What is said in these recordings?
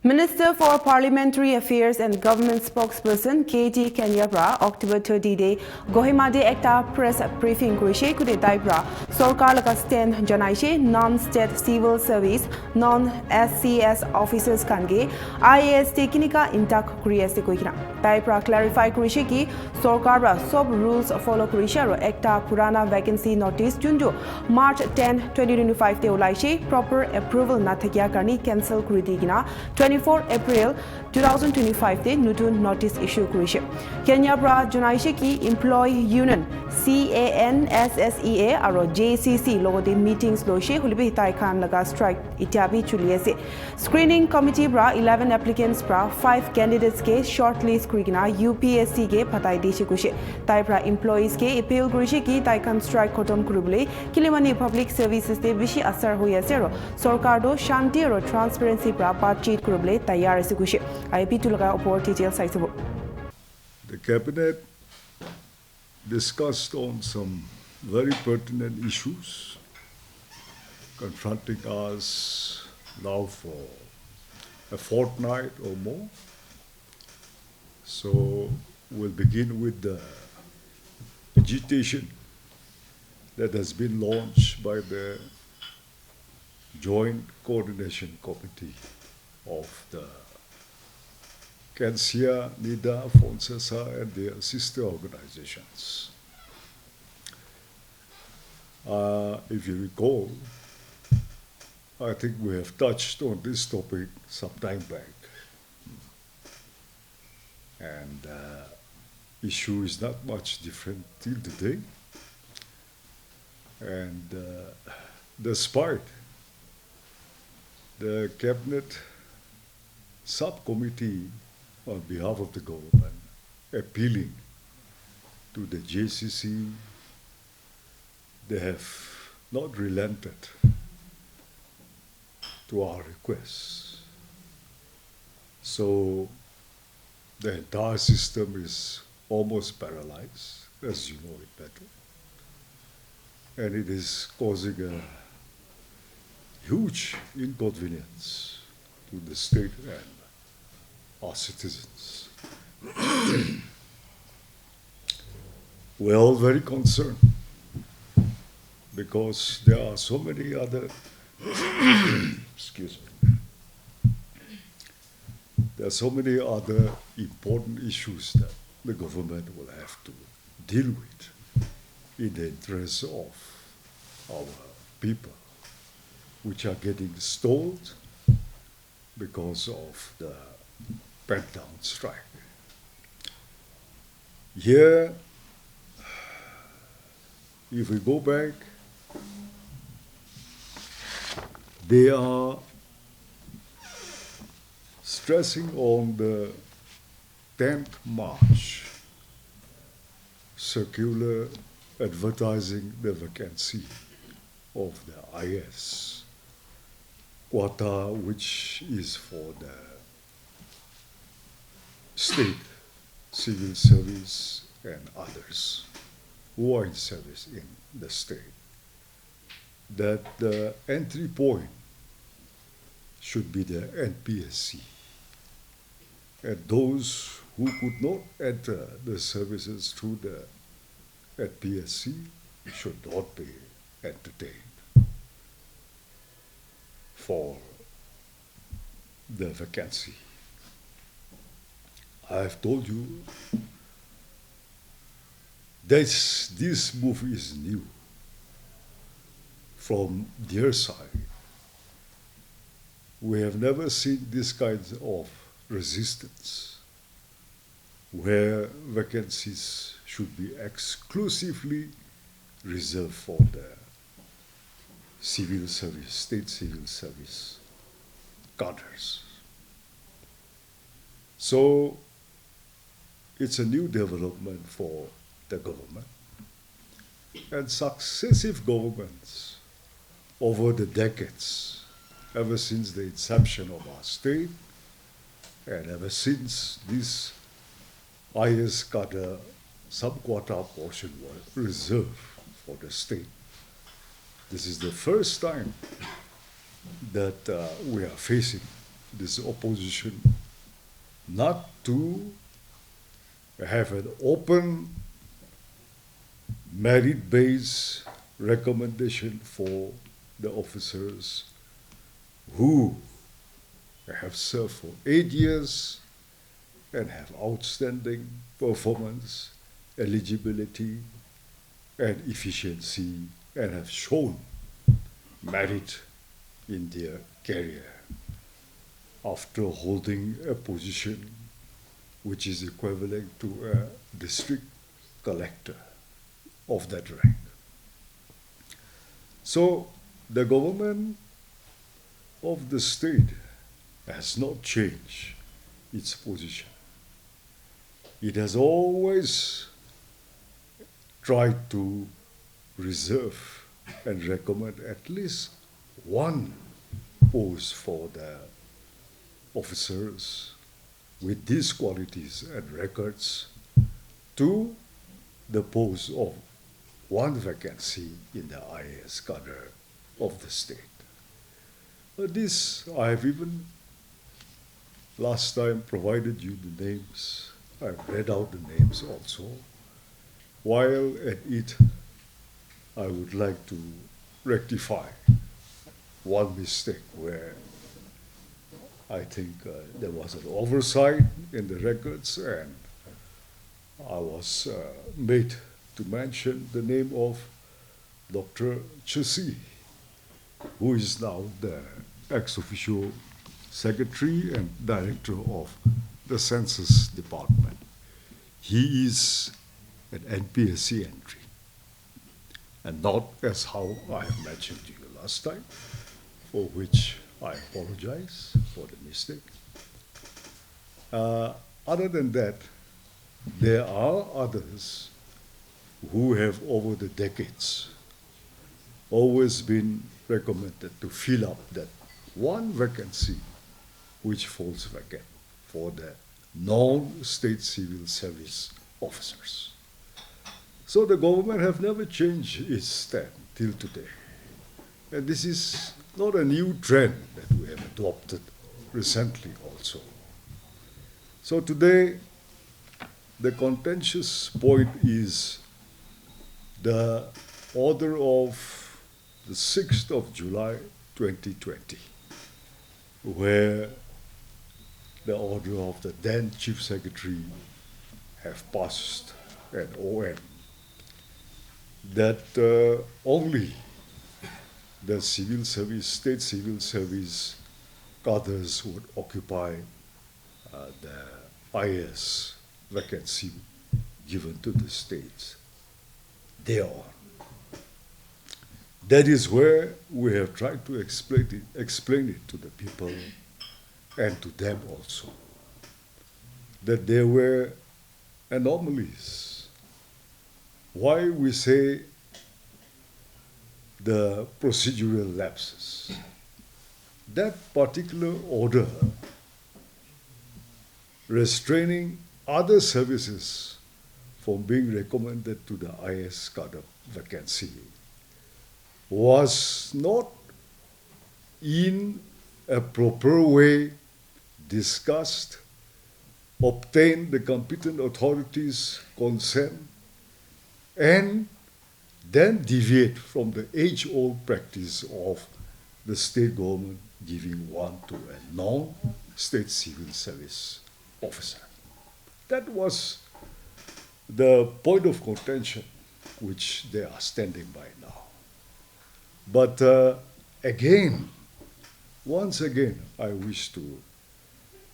Minister for Parliamentary Affairs and Government spokesperson KT Kenyabra October 30 day Kohima de Ekta press briefing Grishe Kude Daibra Sorkar Laka stand Janaishe non-state civil service non-SCS officers Kange IAS Teknika Intak Kriya Kuikina Daibra clarify Grishe ki Sorkar sub rules follow Grisha ro Ekta Purana vacancy notice Junjo March 10 2025 te Olaishe proper approval Nathakya Karni cancel Kridigina 24 April 2025 te nutun notice issue kurishe Kenya bra junaishe ki employee union CANSSEA aro JCC logo de meetings loishe hulibe hitai khan laga strike itiabi chuliese screening committee bra 11 applicants bra 5 candidates ke shortlist krigina UPSC ke phatai deshe kushe tai bra employees ke appeal kurishe ki tai khan strike khotom kurubule kilimani public services te bishi asar hoyase ro sarkar do shanti aro transparency bra batchit kurubule tayar ase kushe IP to laga upor details saisabo The cabinet discussed on some very pertinent issues confronting us now for a fortnight or more. So we'll begin with the agitation that has been launched by the Joint Coordination Committee of the Kansia, NIDA, Fonsesa, and their sister organizations. If you recall, I think we have touched on this topic some time back. And issue is not much different till today. And despite the cabinet subcommittee on behalf of the government appealing to the JCC, they have not relented to our requests. So the entire system is almost paralyzed, as you know it better. And it is causing a huge inconvenience to the state and our citizens. We're all very concerned because there are so many other, excuse me, there are so many other important issues that the government will have to deal with in the interest of our people, which are getting stalled because of the backdown strike. Here, if we go back, they are stressing on the 10th March circular advertising the vacancy of the IS quota, which is for the state, civil service, and others who are in service in the state, that the entry point should be the NPSC. And those who could not enter the services through the NPSC should not be entertained for the vacancy. I have told you this move is new from their side. We have never seen this kind of resistance where vacancies should be exclusively reserved for the civil service, state civil service cadres. So it's a new development for the government. And successive governments over the decades, ever since the inception of our state, and ever since this IS cadre sub-quota portion was reserved for the state, this is the first time that we are facing this opposition not to have an open merit-based recommendation for the officers who have served for 8 years and have outstanding performance, eligibility, and efficiency, and have shown merit in their career after holding a position which is equivalent to a district collector of that rank. So the government of the state has not changed its position. It has always tried to reserve and recommend at least one post for the officers with these qualities and records to the post of one vacancy in the IAS cadre of the state. This, I have even last time provided you the names. I've read out the names also. While at it, I would like to rectify one mistake where I think there was an oversight in the records, and I was made to mention the name of Dr. Chesi, who is now the ex-officio secretary and director of the Census Department. He is an NPSC entry, and not as how I have mentioned to you last time, for which I apologize for the mistake. Other than that, there are others who have over the decades always been recommended to fill up that one vacancy which falls vacant for the non-state civil service officers. So the government have never changed its stand till today. And this is not a new trend that we have adopted recently also. So today, the contentious point is the order of the 6th of July 2020, where the order of the then Chief Secretary have passed an OM that only the civil service, state civil service cadres would occupy the IS vacancy given to the states thereon. That is where we have tried to explain it to the people and to them also, that there were anomalies. Why we say the procedural lapses? That particular order restraining other services from being recommended to the IS cadre vacancy was not in a proper way discussed, obtained the competent authorities' consent, and then deviate from the age-old practice of the state government giving one to a non-state civil service officer. That was the point of contention which they are standing by now. But once again, I wish to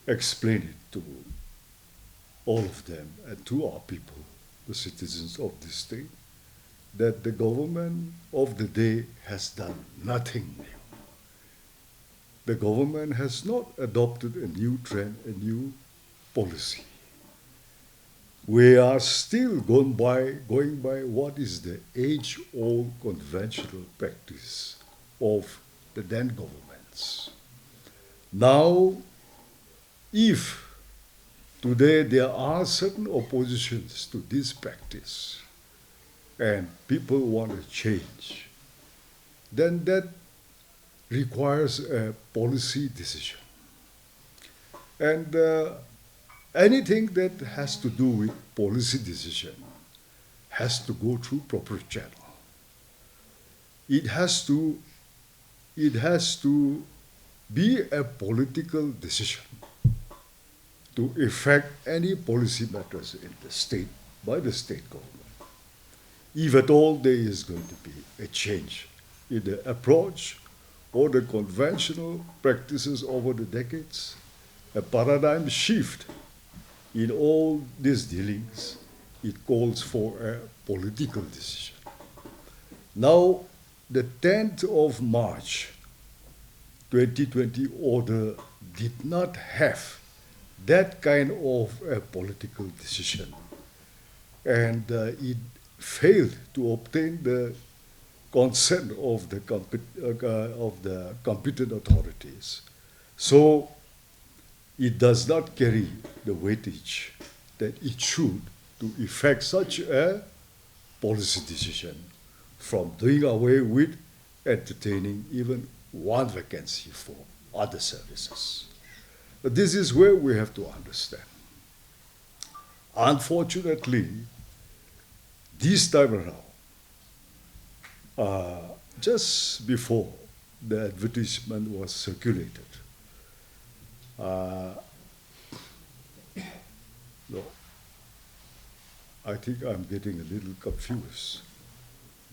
explain it to all of them and to our people, the citizens of this state, that the government of the day has done nothing new. The government has not adopted a new trend, a new policy. We are still going by what is the age-old conventional practice of the then governments. Now, if today there are certain oppositions to this practice and people want to change, then that requires a policy decision. And anything that has to do with policy decision has to go through proper channel. It has to be a political decision to effect any policy matters in the state by the state government. If at all there is going to be a change in the approach or the conventional practices over the decades, a paradigm shift in all these dealings, it calls for a political decision. Now, the 10th of March 2020 order did not have that kind of a political decision, and it failed to obtain the consent of the competent authorities. So it does not carry the weightage that it should to effect such a policy decision from doing away with entertaining even one vacancy for other services. But this is where we have to understand. Unfortunately, this time around, just before the advertisement was circulated, no, I think I'm getting a little confused.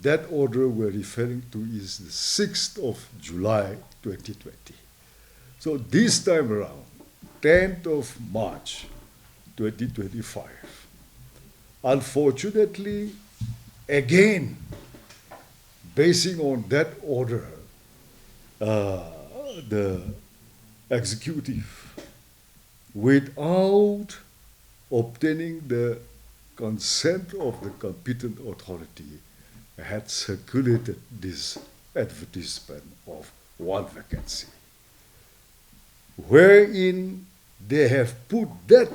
That order we're referring to is the 6th of July 2020. So this time around, 10th of March 2025, unfortunately, again, basing on that order, the executive, without obtaining the consent of the competent authority, had circulated this advertisement of one vacancy, wherein they have put that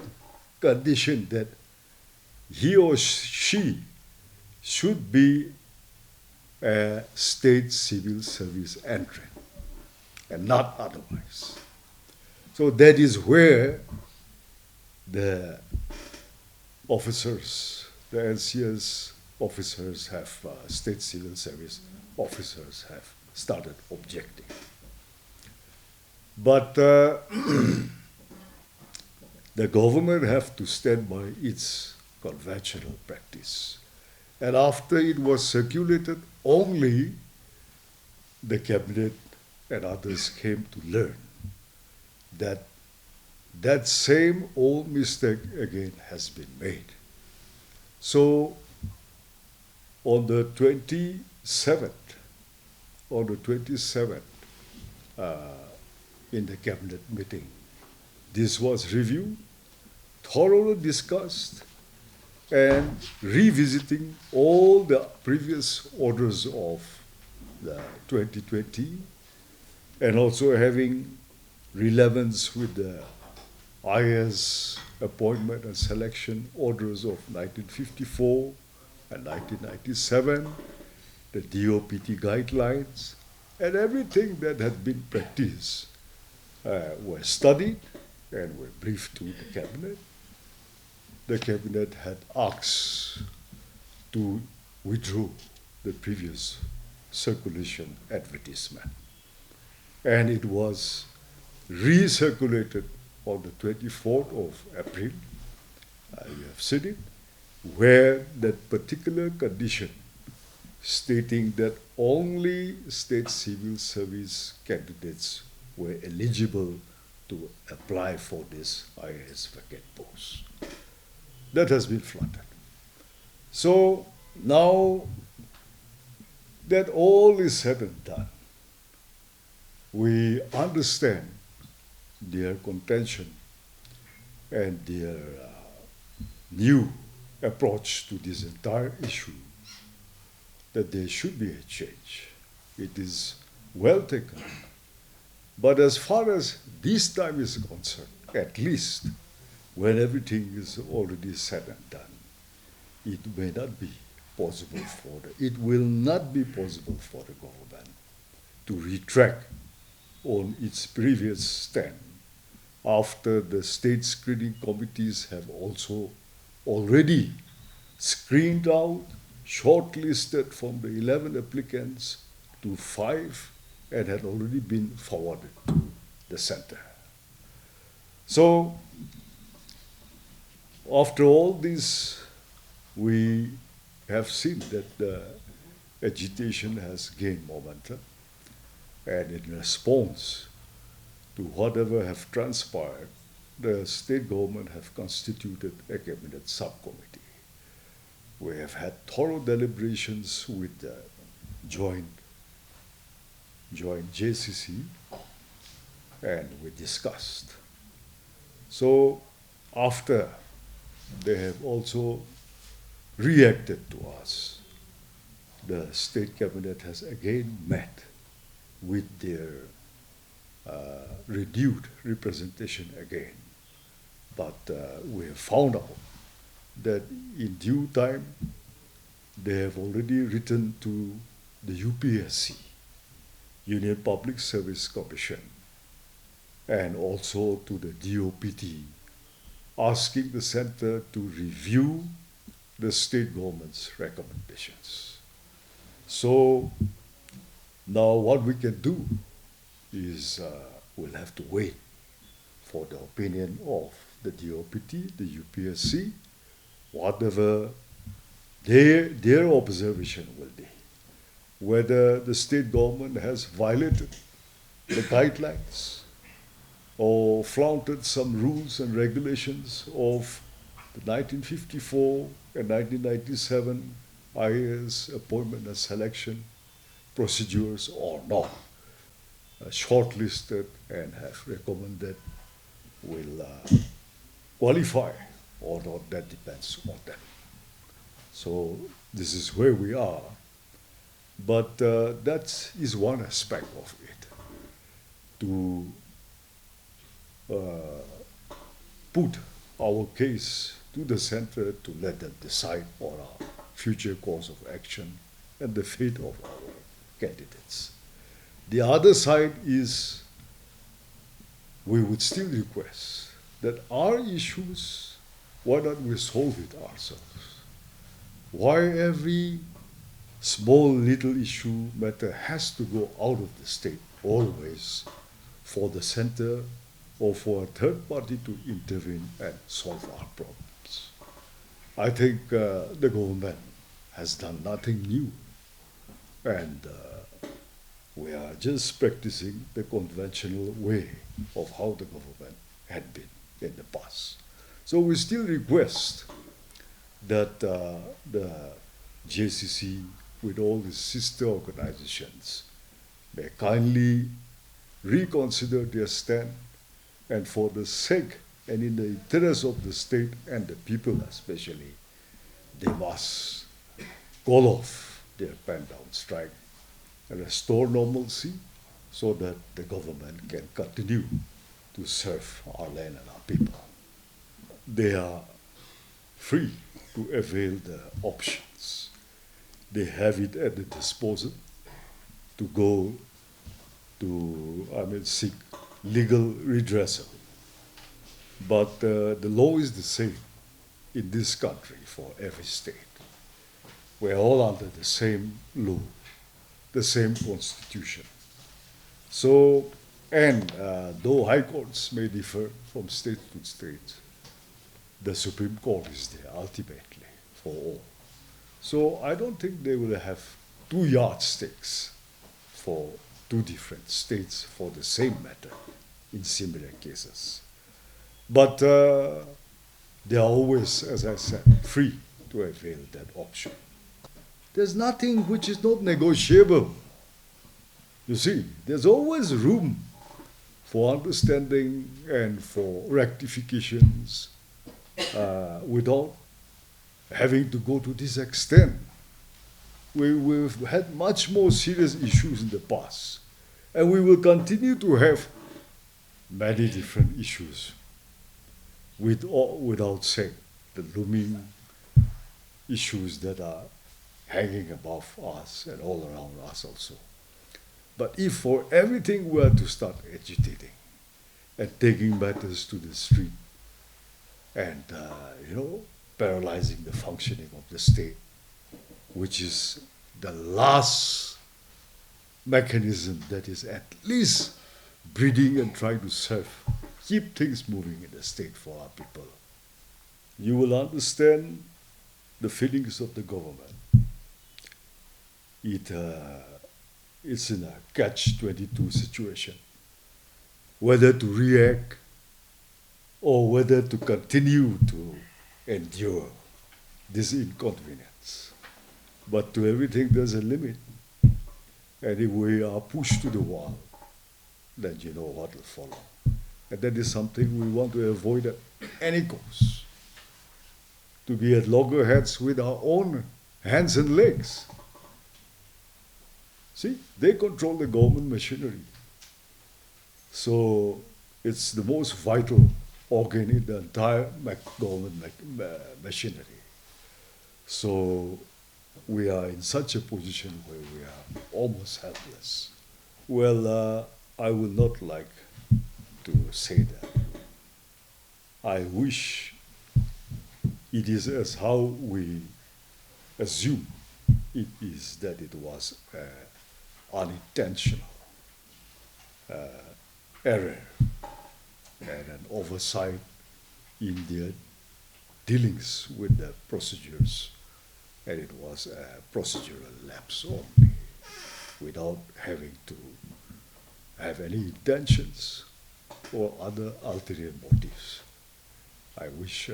condition that he or she should be a state civil service entrant and not otherwise. So that is where the officers, the LCS officers have, state civil service officers have started objecting. But the government have to stand by its conventional practice. And after it was circulated, only the cabinet and others came to learn that that same old mistake again has been made. So on the 27th, in the cabinet meeting, this was reviewed, thoroughly discussed, and revisiting all the previous orders of the 2020, and also having relevance with the IS appointment and selection orders of 1954 and 1997, the DOPT guidelines, and everything that had been practiced were studied and were briefed to the cabinet. The cabinet had asked to withdraw the previous circulation advertisement. And it was recirculated on the 24th of April, you have seen it, where that particular condition stating that only state civil service candidates were eligible to apply for this IAS vacant post. That has been flooded. So now that all is said and done, we understand their contention and their new approach to this entire issue, that there should be a change. It is well taken. But as far as this time is concerned, at least when everything is already said and done, it may not be possible it will not be possible for the government to retract on its previous stand after the state screening committees have also already screened out, shortlisted from the 11 applicants to 5 and had already been forwarded to the center. So, after all this, we have seen that the agitation has gained momentum, and in response to whatever have transpired, the state government have constituted a cabinet subcommittee. We have had thorough deliberations with the joint JCC, and we discussed. So after they have also reacted to us, the state cabinet has again met with their renewed representation again. But we have found out that in due time, they have already written to the UPSC, Union Public Service Commission, and also to the DOPT, asking the center to review the state government's recommendations. So now what we can do is we'll have to wait for the opinion of the DOPT, the UPSC, whatever their observation will be, whether the state government has violated the guidelines or flaunted some rules and regulations of the 1954 and 1997 IAS appointment and selection procedures or not. Shortlisted and have recommended will qualify or not, that depends on them. So this is where we are. But that is one aspect of it, to put our case to the center to let them decide on our future course of action and the fate of our candidates. The other side is we would still request that our issues, why not we solve it ourselves? Why every small little issue matter has to go out of the state always for the center or for a third party to intervene and solve our problems? I think the government has done nothing new, and we are just practicing the conventional way of how the government had been in the past. So we still request that the JCC, with all the sister organizations, may kindly reconsider their stand, and for the sake and in the interest of the state and the people especially, they must call off their pen-down strike and restore normalcy so that the government can continue to serve our land and our people. They are free to avail the options. They have it at the disposal to go to, seek legal redressal. But the law is the same in this country for every state. We're all under the same law, the same constitution. So, and though high courts may differ from state to state, the Supreme Court is there ultimately for all. So I don't think they will have two yardsticks for two different states for the same matter in similar cases. But they are always, as I said, free to avail that option. There's nothing which is not negotiable. You see, there's always room for understanding and for rectifications without having to go to this extent. We've had much more serious issues in the past, and we will continue to have many different issues with or without saying the looming issues that are hanging above us and all around us also. But if for everything we are to start agitating, and taking matters to the street and, paralyzing the functioning of the state, which is the last mechanism that is at least breathing and trying to serve, keep things moving in the state for our people. You will understand the feelings of the government. It's in a catch-22 situation, whether to react or whether to continue to endure this inconvenience. But to everything, there's a limit. And if we are pushed to the wall, then you know what will follow. And that is something we want to avoid at any cost. To be at loggerheads with our own hands and legs. See, they control the government machinery. So it's the most vital organ in the entire government machinery. So we are in such a position where we are almost helpless. Well, I would not like to say that. I wish it is as how we assume it is, that it was unintentional error and an oversight in their dealings with the procedures, and it was a procedural lapse only, without having to have any intentions or other ulterior motives. I wish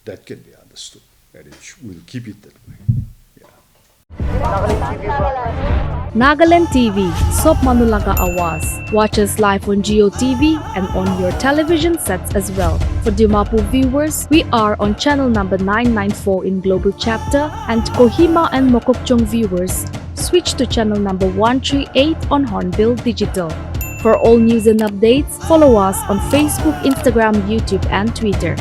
that can be understood, and we'll keep it that way. Nagaland TV, Sop Manulaga Awas. Watch us live on Geo TV and on your television sets as well. For Dimapur viewers, we are on channel number 994 in Global Chapter, and Kohima and Mokokchung viewers, switch to channel number 138 on Hornbill Digital. For all news and updates, follow us on Facebook, Instagram, YouTube, and Twitter.